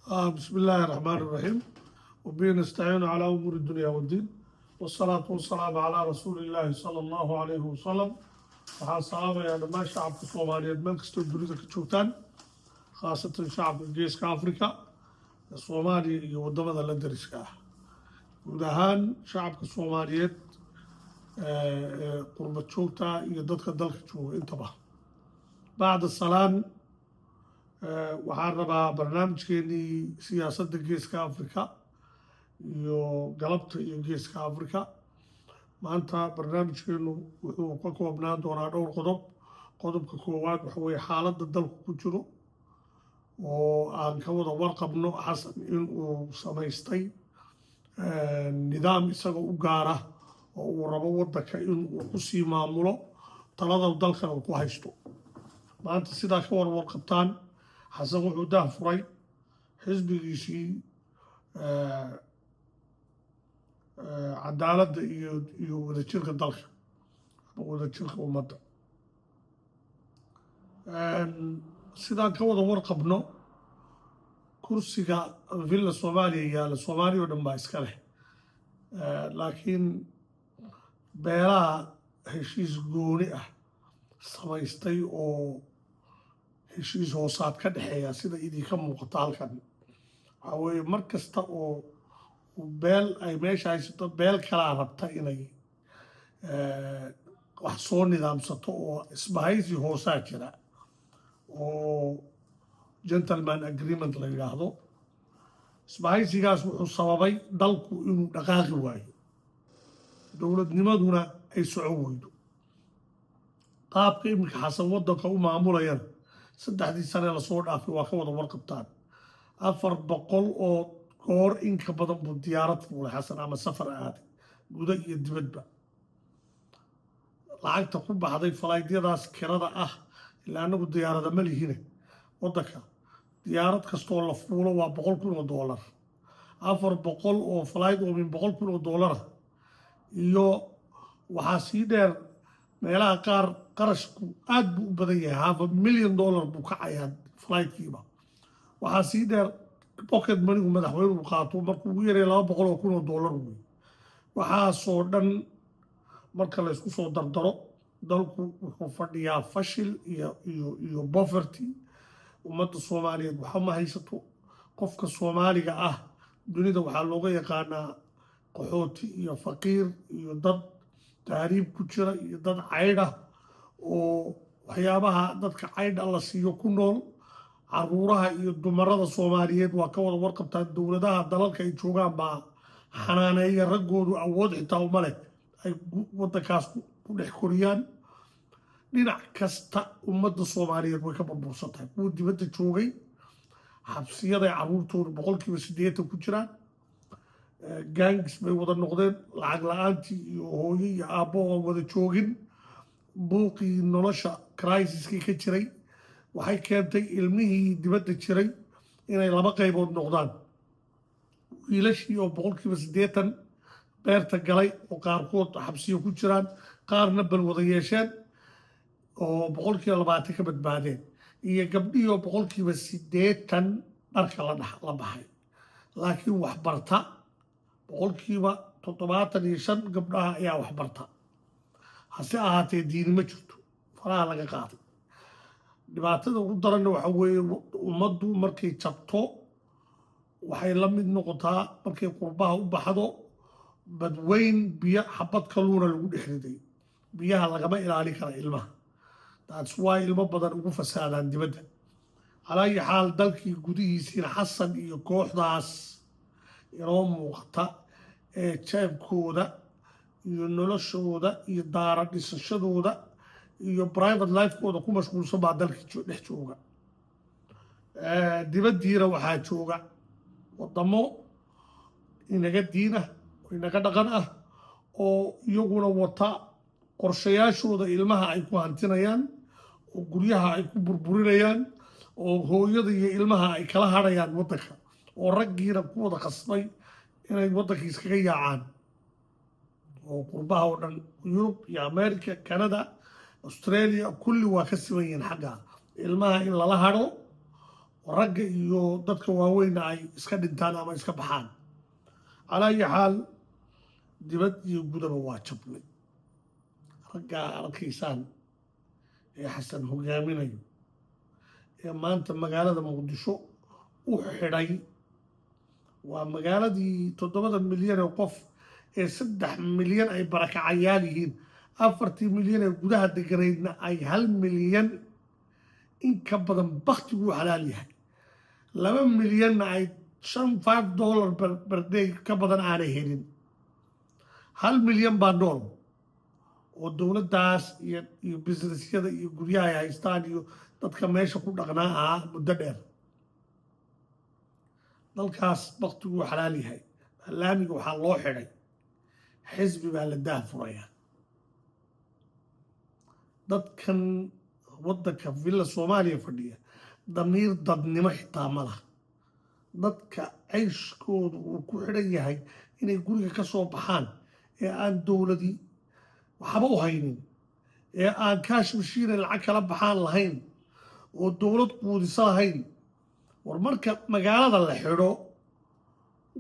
بسم الله الرحمن الرحيم وبه نستعين على أمور الدنيا والدين والصلاة والسلام على رسول الله صلى الله عليه وسلم. waxaan salaamayaa dhammaan shacabka Soomaaliyeed meel kastoo dunida ka joogtaan, khaasatan shacabka Geeska Afrika, Soomaaliya iyo wadamada la dariska ah. Guud ahaan shacabka Soomaaliyeed qurba joogta iyo dadka dalka jooga intaba. Bacda salaan waxaan rabaa barnaamijkeenii siyaasadda Geeska Afrika iyo galabta iyo Geeska Afrika. maanta barnaamijkeenu wuxuu ka koobnaan doonaa dhowr qodob. qodobka koowaad waxa weeye xaaladda dalku ku jiro oo aan ka wada warqabno xasan in uu samaystay nidaam isaga u gaara oo uu rabo waddanka in uu ku sii maamulo talada dalkana uu ku haysto. maanta sidaa ka warqabtaan xasan wuxuu daahfuray xisbigiisii cadaaladda iyo wadajirka dalka ama wadajirka ummadda. sidaan ka wada warqabno kursiga villa Soomaaliya yaala Soomaaliya oo dhan baa iska leh, laakiin beelaha heshiis gooni ah samaystay oo heshiis hoosaad ka dhexeeya sida idinka muuqata halkan. waxaa weeye mar kasta oo beel ay meesha haysato beel kalaa rabta inay wax soo nidaamsato oo isbahaysi hoosaa jira oo gentleman agreement la yidhaahdo. isbahaysigaas wuxuu sababay dalku inuu dhaqaaqi waayo, dowladnimaduna ay socon weydo. qaabka iminka xasan waddanka u maamulayana 3 sane lasoo dhaafay waa ka wada warqabtaan. 400 oo goor in ka badan buu diyaarad fuulay xasan ama safar aaday guda iyo dibadba. lacagta ku baxday falaydyadaas kirada ah ilaa anagu diyaarada ma lihine waddanka diyaarad kastoo la fuulo waa $100,000. 400 oo falayd oo min $100,000 iyo waxaa sii dheer meelaha qaar qarashku aad buu u badan yahay $500,000 buu kacayaa falaydkiiba. waxaa sii dheer pocket moneygu madaxweynuhu qaato markuu ugu yaray $200,000 wey. waxaasoo dhan marka la isku soo dardaro dalku wuxuu fadhiyaa fashil iyo poverty. ummadda Soomaaliyeed waxa ma haysato. qofka Soomaaliga ah dunida waxaa looga yaqaanaa qaxooti iyo faqiir iyo dad taariib ku jira iyo dad caydh ah oo waxyaabaha dadka caydha la siiyo ku nool. caruuraha iyo dumarada Soomaaliyeed waa ka wada warqabtaan. dowladaha dalalka ay joogaan baa xanaaneeya, raggoodu awood xitaa uma leh ay waddankaas ku dhex koriyaan. dhinac kasta ummadda Soomaaliyeed way ka burbursan tahay. kuwa dibadda joogay xabsiyaday caruurtoodu 80% ku jiraan. gangs bay wada noqdeen. lacag la-aantii iyo hooyo iyo aabbo aan wada joogin. buuqii nolosha crisiskii ka jiray waxay keentay ilmihii dibadda jiray inay 2 qaybood noqdaan. wiilashii oo 80% beerta galay oo qaarkood xabsiyo ku jiraan, qaarna balwada yeesheen oo 20% ka badbaadeen, iyo gabdhihii oo 80% dharka la baxay laakiin wax barta. 75% gabdhaha ayaa wax barta. hase ahaatee diini ma jirto, faraha laga qaaday. dhibaatada ugu daranna waxa weeye ummaddu markay jabto waxay la mid noqotaa markay qurbaha u baxdo badweyn biyo xabad kaluuna lagu dhex riday. biyaha lagama ilaalin kara ilmaha. that's why ilmo badan ugu fasaadaan dibadda. calaa ayi xaal dalkii gudihiisiina xasan iyo kooxdaas inoo muuqata ee jeebkooda iyo noloshooda iyo daara dhisashadooda iyo private lifekooda ku mashquulsan baa dalkii dhex jooga. dibaddiina waxaa jooga wadamo inaga diin ah oo inaga dhaqan ah oo iyaguna wata qorshayaashooda ilmaha ay ku hantinayaan, oo guryaha ay ku burburinayaan, oo hooyada iyo ilmaha ay kala hadhayaan waddanka, oo raggiina ku wada qasbay inay waddankii iskaga yaacaan. oo qurbaha oo dhan Yurub iyo America, Canada, Australia kulli waa ka siman yihiin xagga ilmaha in lala hadho ragga iyo dadka waaweyna ay iska dhintaan ama iska baxaan calaa ayi xaal dibad iyo gudaba waa jabnay raggaa arkaysaan ee xasan hogaaminayo ee maanta magaalada muqdisho u xidhay waa magaaladii 7 milyan oo qof ee 3 milyan ay barakacayaan yihiin 4 milyan ee gudaha deganaydna ay 1 milyan in ka badan baktigu xalaal yahay 2 milyanna ay $5 per day ka badan aanay helin 1 milyan baa nool oo dowladdaas iyo businessyada iyo guryaha ay haystaan iyo dadka meesha ku dhaqnaa ahaa muddo dheer dalkaas baktigu xalaal yahay laamiga waxaa loo xidhay xisbi baa la daahfuraya dadkan waddanka villa soomaaliya fadhiya damiir dadnimo xitaa ma laha dadka cayshkoodu uu ku xidhan yahay inay guriga ka soo baxaan ee aan dowladii waxba u haynin ee aan kaash mashiine lacag kala baxaan lahayn oo dowlad quudisa lahayn war marka magaalada la xidho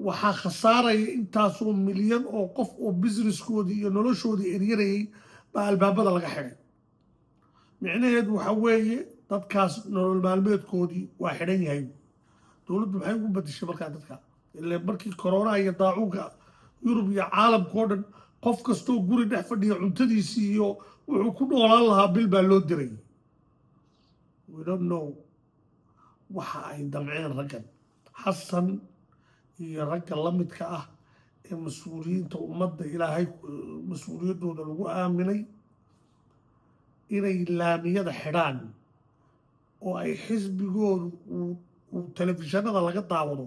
waxaa khasaaraya intaasoo milyan oo qof oo businesskoodii iyo noloshoodii eryarayay baa albaabada laga xidhay micnaheedu waxa weeye dadkaas nolol maalmeedkoodii waa xidhan yahay dowladdu maxay ugu badishay markaa dadka ilaa markii koronaha iyo daacuunka yurub iyo caalamka oo dhan qof kastoo guri dhex fadhiya cuntadiisii iyo wuxuu ku noolaan lahaa bil baa loo diray we don't know waxa ay damceen raggan xasan iyo ragga la midka ah ee mas-uuliyiinta ummadda ilaahay mas-uuliyaddooda lagu aaminay inay laamiyada xidhaan oo ay xisbigoodu uu telefishanada laga daawado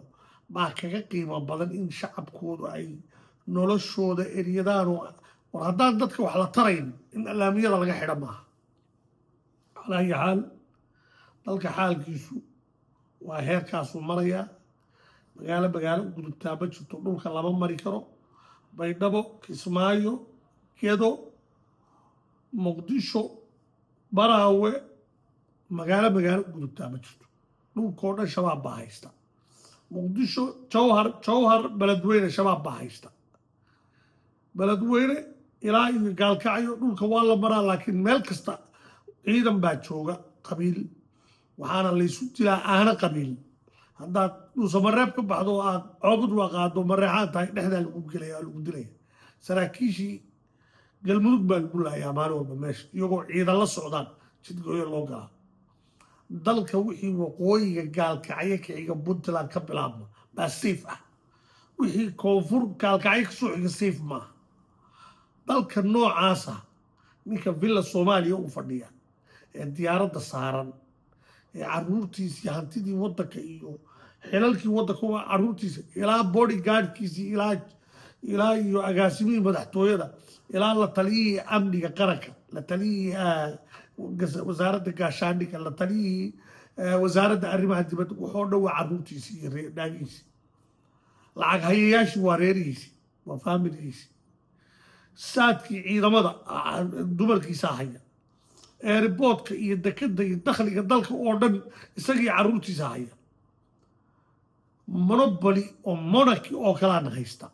baa kaga qiimo badan in shacabkoodu ay noloshooda eryadaan oo war haddaan dadka wax la tarayn in laamiyada laga xidha maaha calaa ayi xaal dalka xaalkiisu waa heerkaasuu marayaa magaalo u gudubtaa ma jirto dhulka lama mari karo baydhabo kismaayo gedo muqdisho baraawe magaalo u gudubtaa ma jirto dhulkoo dhan shabaab baa haysta muqdisho jawhar beledweyne shabaab baa haysta beledweyne ilaa iyo gaalkacyo dhulka waa la maraa laakiin meel kasta ciidan baa jooga qabiil waxaana laysu dilaa aana qabiil haddaad dhuusamareeb ka baxdo oo aad coobud waa qaado mareexaan tahay dhexdaa lagu gelaya lagu dilaya saraakiishii galmudug baa lagu laayaa maalin walba meesha iyagoo ciidan la socdaan jidgooyo loo galaa dalka wixii waqooyiga gaalkacyo kiciga puntland ka bilaabma baa sayf ah wixii koonfur gaalkacyo kasoo xiga sayf maaha dalka noocaasa ninka villa soomaaliya u fadhiya ee diyaaradda saaran ee caruurtiisii hantidii waddanka iyo xilalkii waddanka waa caruurtiisa ilaa bodyguardkiisii ilaa iyo agaasimihii madaxtooyada ilaa la taliyihii amniga qaranka la taliyihii wasaaradda gaashaandhiga la taliyihii wasaaradda arrimaha dibadda waxoo dhan waa caruurtiisii iyo dhaagihiisii lacag hayayaashii waa reerihiisii waa faamiligiisii saadkii ciidamada dumarkiisaa haya eeriboodka iyo dekadda iyo dakhliga dalka oo dhan isagii caruurtiisa haya monoboly oo monarchy oo kalaana haysta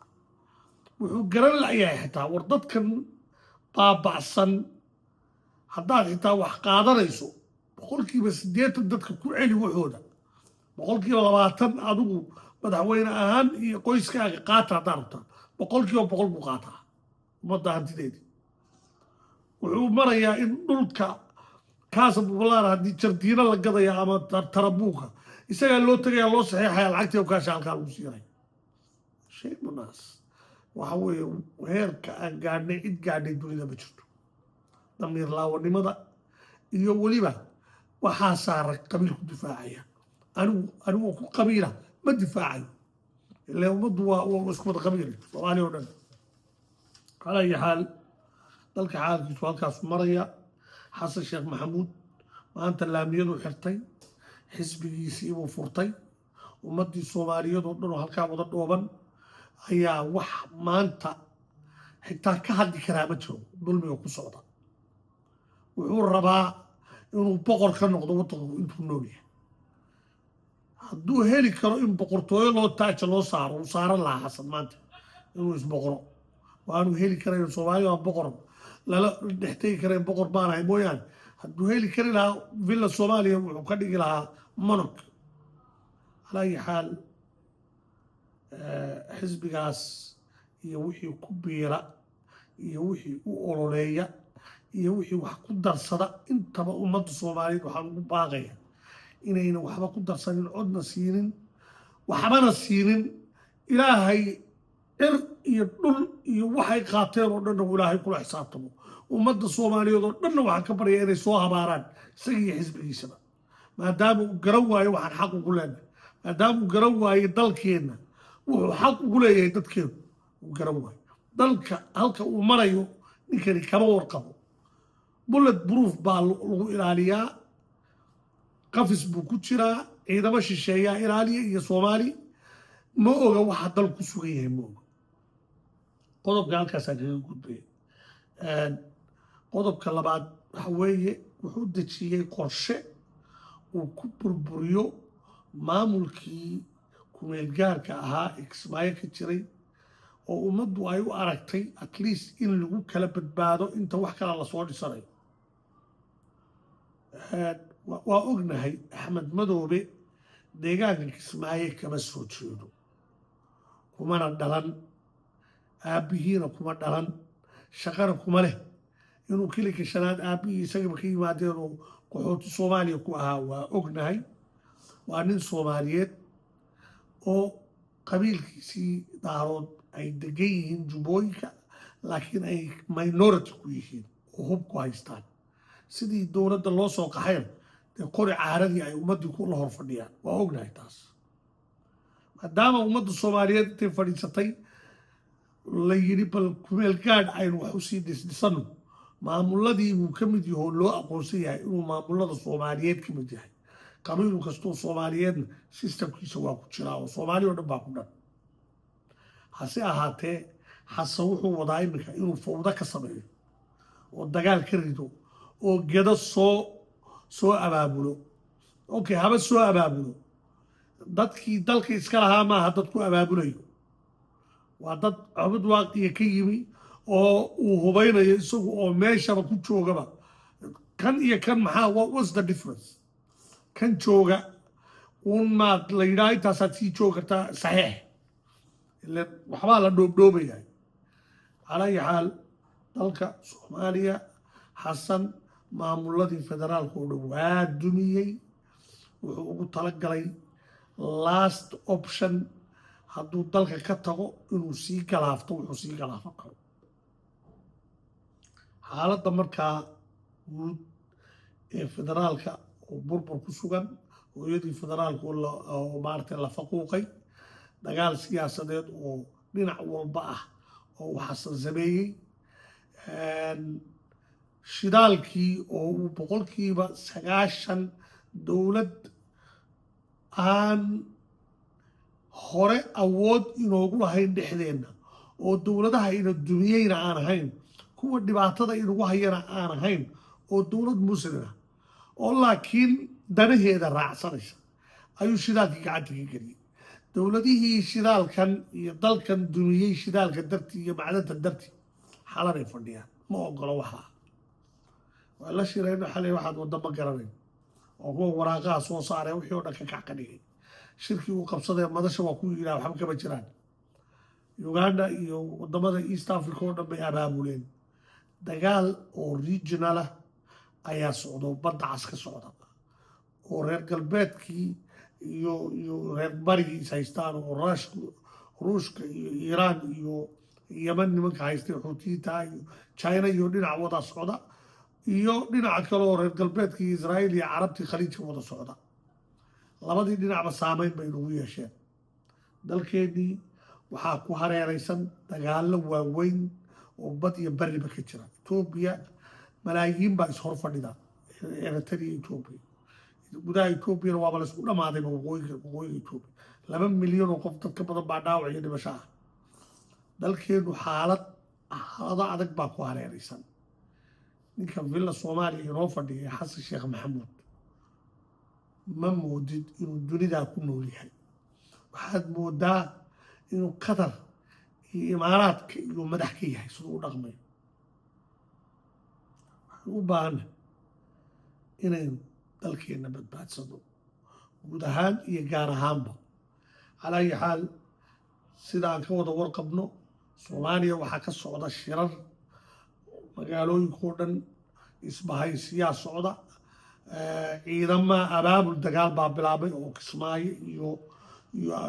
wuxuu garan layahay xitaa war dadkan baaba'san haddaad xitaa wax qaadanayso 80% dadka ku celi waxooda 20% adigu madaxweyne ahaan iyo qoyskaaga qaata haddaad rabtaa 100% buu qaataa ummadda hantideedii wuxuu marayaa in dhulka kaasa buulaan haddii jardiino la gadaya ama tarabuuka isagaa loo tagayaa loo saxeexaya lacagtii kaasha halkaa lagu siinaya shay munaas waxa weeye heerka aan gaadhnay cid gaadhay dunida ma jirto damiir laawanimada iyo weliba waxaa saaran qabiil ku difaacaya anigu ku qabiila ma difaacayo ilaa ummaddu waa isku wada qabiil soomaaliya oo dhan calaa ayi xaal dalka xaalkiisu halkaasu maraya xasan sheekh maxamuud maanta laamiyadu xirtay xisbigiisii buu furtay ummaddii soomaaliyeed oo dhan oo halkaa wada dhooban ayaa wax maanta xitaa ka hadli karaa ma jiro dulmiga ku socda wuxuu rabaa inuu boqor ka noqdo waddanku intuu nool yahay hadduu heli karo in boqortooyo loo taaja loo saaro uu saaran lahaa xasan maanta inuu isboqoro waanu heli karayn soomaaliya waa boqor lala dhextegi karayn boqor baan ahay mooyaane hadduu heli kari lahaa villa soomaaliya wuxuu ka dhigi lahaa monarch calaa ayi xaal xisbigaas iyo wixii ku biira iyo wixii u ololeeya iyo wixii wax ku darsada intaba ummadda soomaaliyeed waxaan ugu baaqaya inayna waxba ku darsanin codna siinin waxbana siinin ilaahay cir iyo dhul iyo waxay qaateen oo dhanna ilaahay kula xisaabtamo ummadda soomaaliyeed oo dhanna waxaan ka baryaa inay soo habaaraan isaga iyo xisbigiisaba maadaama uu garan waayo waxaan xaq ugu leenahay maadaama uu garan waayo dalkeenna wuxuu xaq ugu leeyahay dadkeenu uu garan waayo dalka halka uu marayo ninkani kama warqabo bullet proof baa lagu ilaaliyaa qafis buu ku jiraa ciidamo shisheeyaa ilaaliya iyo soomaali ma oga waxa dal ku sugan yahay ma oga qodobka halkaasaa kaga gudbaya qodobka labaad waxa weeye wuxuu dejiyey qorshe uu ku burburiyo maamulkii kumeelgaarka ahaa ee kismaayo ka jiray oo ummaddu ay u aragtay at least in lagu kala badbaado inta wax kala lasoo dhisanayo waa ognahay axmed madoobe deegaanka kismaayo kama soo jeedo kumana dhalan aabbihiina kuma dhalan shaqana kuma leh inuu kilinka shanaad aabbihii isagaba ka yimaadeen oo qaxooti soomaaliya ku ahaa waa ognahay waa nin soomaaliyeed oo qabiilkiisii daarood ay degan yihiin jubbooyinka laakiin ay minority ku yihiin oo hub ku haystaan sidii dowladda loo soo qaxayn dee qori caaradii ay ummaddii kula hor fadhiyaan waa ognahay taas maadaama ummadda soomaaliyeed intay fadhiisatay la yidhi bal kumeel gaadh aynu wax usii dhisdhisanno maamuladii buu ka mid yahoo loo aqoonsan yahay inuu maamulada soomaaliyeed ka mid yahay qabiilu kastoo soomaaliyeedna sistamkiisa waa ku jiraa oo soomaali oo dhan baa ku dhan hase ahaatee xasan wuxuu wadaa iminka inuu fawdo ka sameeyo oo dagaal ka rido oo gedo soo abaabulo okay haba soo abaabulo dadkii dalka iska lahaa maaha dad ku abaabulayo waa dad cobad waaqiya ka yimi oo uu hubaynayo isagu oo meeshaba ku joogaba kan iyo kan maxaa what's the difference kan jooga uun maad la yidhaha intaasaad sii joogi kartaa saxiix ile waxbaa la dhoobdhoobayahay calaa ayi xaal dalka soomaaliya xasan maamuladii federaalka oo dhan waa dumiyey wuxuu ugu talagalay last option hadduu dalka ka tago inuu sii galaafto wuxuu sii galaafan karo xaaladda markaa guud ee federaalka oo burbur ku sugan hooyadii federaalka oo maaragtay la faquuqay dagaal siyaasadeed oo dhinac walba ah oo uu xasan sameeyey shidaalkii oo uu boqolkiiba 90 dowlad aan hore awood inoogu lahayn dhexdeenna oo dowladaha ina dumiyeyna aan ahayn kuwa dhibaatada inagu hayana aan ahayn oo dowlad muslima oo laakiin danaheeda raacsanaysa ayuu shidaalkii gacanta ka geliyey dowladihii shidaalkan iyo dalkan dumiyey shidaalka dartii iyo macdanta dartii xalanay fadhiyaan ma ogolo waxaa waa la shirayno xalay waxaad wadda ma garanayn oo kuwa waraaqaha soo saaree wixii oo dhan ka kac ka dhigay shirkii uu qabsadee madasha waa ku yidhaha waxba kama jiraan uganda iyo wadamada east africa oo dhan bay abaabuleen dagaal oo regional ah ayaa socdo badda cas ka socda oo reer galbeedkii iyo reer barigii is haystaan oo ruushka iyo iiraan iyo yeman nimanka haystay xuutiyiinta iyo china iyo dhinac wada socda iyo dhinaca kale oo reer galbeedkii israa'iil iyo carabtii khaliijka wada socda labadii dhinacba saameyn bay nagu yeesheen dalkeennii waxaa ku hareeraysan dagaallo waaweyn oo bad iyo bariba ka jira etoobiya malaayiin baa ishor fadhida eritrea etoobiya gudaha etoobiyana waaba laysku dhammaadayba waqooyiga etoobiya 2 milyan oo qof dad ka badan baa dhaawac iyo dhimasho ah dalkeennu xaalado adag baa ku hareeraysan ninka villa soomaaliya inoo fadhiya xasan sheekh maxamuud ma moodid inuu dunidaa ku nool yahay waxaad moodaa inuu qatar iyo imaaraadka iyo madax ka yahay siduu u dhaqmayo waxaan u baahana inaynu dalkeenna badbaadsano guud ahaan iyo gaar ahaanba calaa ayi xaal sidaan ka wada warqabno soomaaliya waxaa ka socda shirar magaalooyinkao dhan isbahaysiyaa socda ciidama abaabul dagaal baa bilaabay oo kismaayo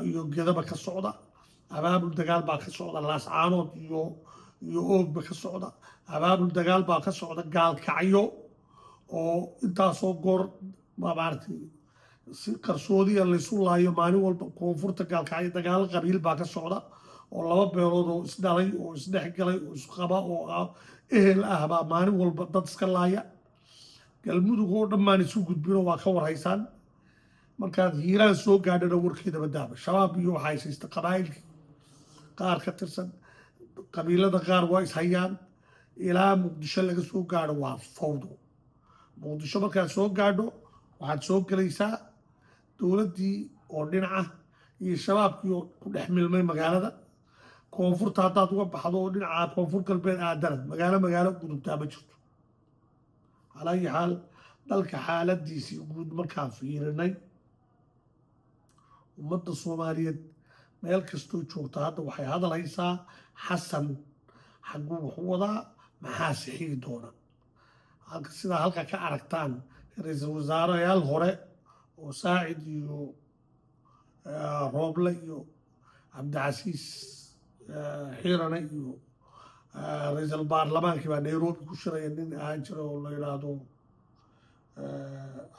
iyo gedaba ka socda abaabul dagaal baa ka socda laascaanood iyo oogba ka socda abaabul dagaal baa ka socda gaalkacyo oo intaasoo goor maaragtay si qarsoodiya laysu laayo maalin walba koonfurta gaalkacyo dagaalo qabiil baa ka socda oo laba beelood oo isdhalay oo isdhexgalay oo isqaba oo ehel ah baa maalin walba dad iska laaya galmudug oo dhammaan isu gudbino waa ka warhaysaan markaad hiiraan soo gaadhana warkeeda badaaba shabaab iyo waxaa haysta qabaa'ilkii qaar ka tirsan qabiilada qaar waa ishayaan ilaa muqdisho laga soo gaadho waa fawdo muqdisho markaad soo gaadho waxaad soo gelaysaa dowladdii oo dhinaca iyo shabaabkii oo ku dhex milmay magaalada koonfurta haddaad uga baxdo oo dhinaca koonfur galbeed aadana magaalo gudubtaa ma jirto calaa ayi xaal dalka xaaladiisii guud markaan fiirinay ummadda soomaaliyeed meel kastoo joogta hadda waxay hadal haysaa xasan xagguu wuxu wadaa maxaa sixigi doona sidaa halka ka aragtaan ra-iisul wasaareyaal hore oo saacid iyo rooble iyo cabdicasiis xiirane iyo ra-iisul baarlamaankii baa nairobi ku shiraya nin ahaan jira oo la yidhaahdo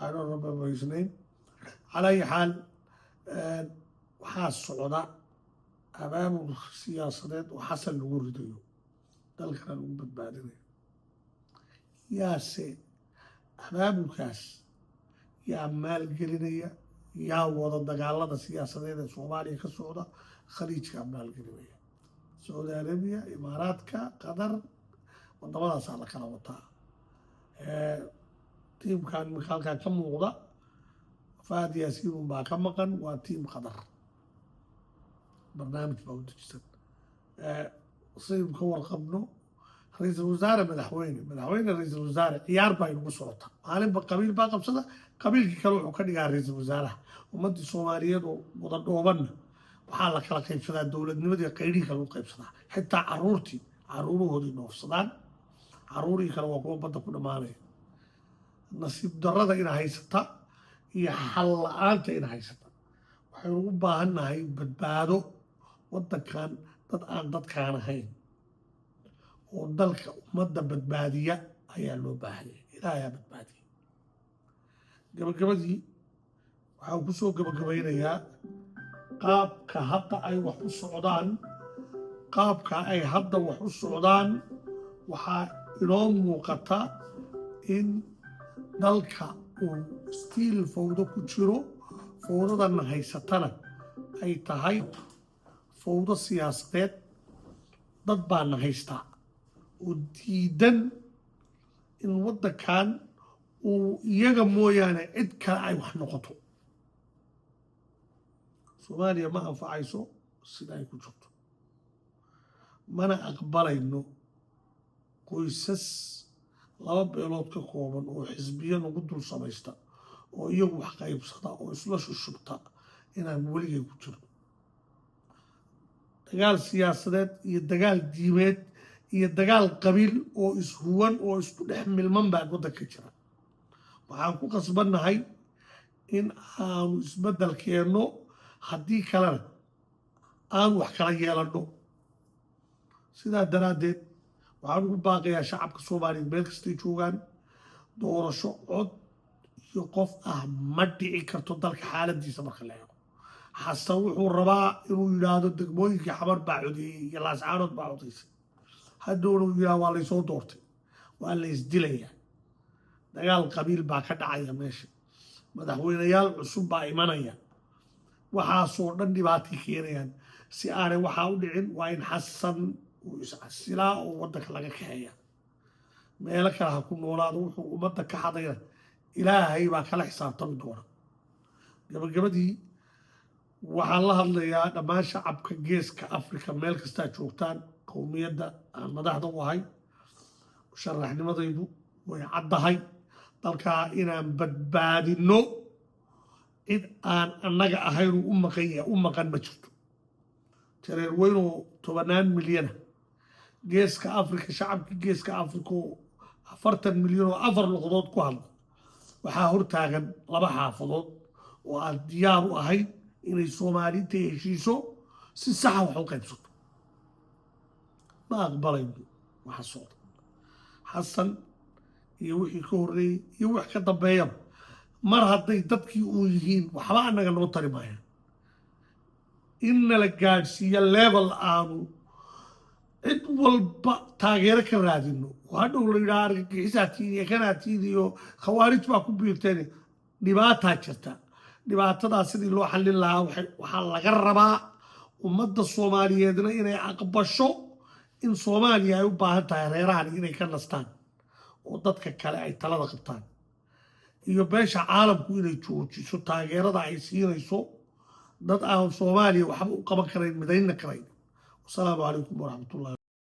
I don't remember his name calaa ayi xaal waxaa socda abaabul siyaasadeed oo xasan lagu ridayo dalkana lagu badbaadinayo yaase abaabulkaas yaa maalgelinaya yaa wada dagaalada siyaasadeed ee soomaaliya ka socda khaliijkaa maalgelinaya sacuudi arabiya imaaraadka qatar waddamadaasaa la kala wataa tiimkan imika halkaa ka muuqda faad yaasiinun baa ka maqan waa tiim qatar barnaamij baa u dejisan saynu ka warqabno ra-iisul wasaare madaxweyne ra-iisul wasaare ciyaar baa inugu socota maalinba qabiil baa qabsada qabiilkii kale wuxuu ka dhigaa ra-iisul wasaaraha ummaddii soomaaliyeed oo wada dhoobanna waxaa la kala qaybsadaa dowladnimadii qaydhihii kale u qaybsadaa xitaa caruurahoodii noofsadaan caruurihii kale waa kuwa badda ku dhammaanaya nasiib darrada ina haysata iyo xal la-aanta ina haysata waxaynu u baahan nahay badbaado waddankan dad aan dadkaan ahayn oo dalka ummadda badbaadiya ayaa loo baahanya ilaahayaa badbaadiya gabagabadii waxaan ku soo gabagabaynayaa qaabka hadda ay wax u socdaan waxaa inoo muuqata in dalka uu stiil fawdo ku jiro fawdadana haysatana ay tahay fawdo siyaasadeed dad baana haystaa oo diidan in waddankan uu iyaga mooyaane cid kale ay wax noqoto soomaaliya ma anfacayso sida ay ku jirto mana aqbalayno qoysas laba beelood ka kooban oo xisbiya nagu dul samaysta oo iyagu wax qaybsada oo isla shushubta inaan weligay ku jirno dagaal siyaasadeed iyo dagaal diimeed iyo dagaal qabiil oo ishuwan oo isku dhex milman baa waddanka jira waxaan ku qasbannahay in aanu isbeddel keenno haddii kalena aanu wax kala yeelanno sidaa daraaddeed waxaan ugu baaqayaa shacabka soomaaliyeed meel kastay joogaan doorasho cod iyo qof ah ma dhici karto dalka xaaladiisa marka la eego xasan wuxuu rabaa inuu yidhaahdo degmooyinkii xamar baa codeeyey iyo laascaanood baa codaysay haddowna uu yidhaha waa laysoo doortay waa la isdilayaa dagaal qabiil baa ka dhacaya meesha madaxweyneyaal cusub baa imanaya waxaasoo dhan dhibaatay keenayaan si aanay waxaa u dhicin waa in xasan uu iscasilaa oo waddanka laga kaxeeya meelo kale ha ku noolaado wuxuu ummadda ka hadayna ilaahay baa kala xisaabtami doona gabagabadii waxaan la hadlayaa dhammaan shacabka geeska afrika meel kastaa joogtaan qowmiyadda aan madaxda u ahay musharaxnimadaydu way caddahay dalkaa inaan badbaadinno cid aan annaga ahaynu u maqan ma jirto jareer weynoo 10 milyana geeska afrika shacabka geeska afrika oo 40 milyan oo 4 luqadood ku hadla waxaa hortaagan 2 xaafadood oo aan diyaar u ahay inay Soomaaliinta heshiiso si sax ah wax u qaybsato ma aqbalayno waxa socda xasan iyo wixii ka horreeyay iyo wax ka dambeeyaba mar hadday dadkii uu yihiin waxba annaga noo tari maayaan in nala gaadhsiiya level aanu cid walba taageero ka raadino hadhow la yidhaha argagixisatiin iyo kanaatiin iyo khawaarij baa ku biirteen dhibaataa jirta dhibaatadaa sidii loo xallin lahaa waxaa laga rabaa ummadda Soomaaliyeedna inay aqbasho in Soomaaliya ay u baahan tahay reerahan inay ka nastaan oo dadka kale ay talada qabtaan iyo beesha caalamku inay joojiso taageerada ay siinayso dad aan Soomaaliya waxba u qaban karayn midayna karayn. Wassalaamu calaykum waraxmatullaahi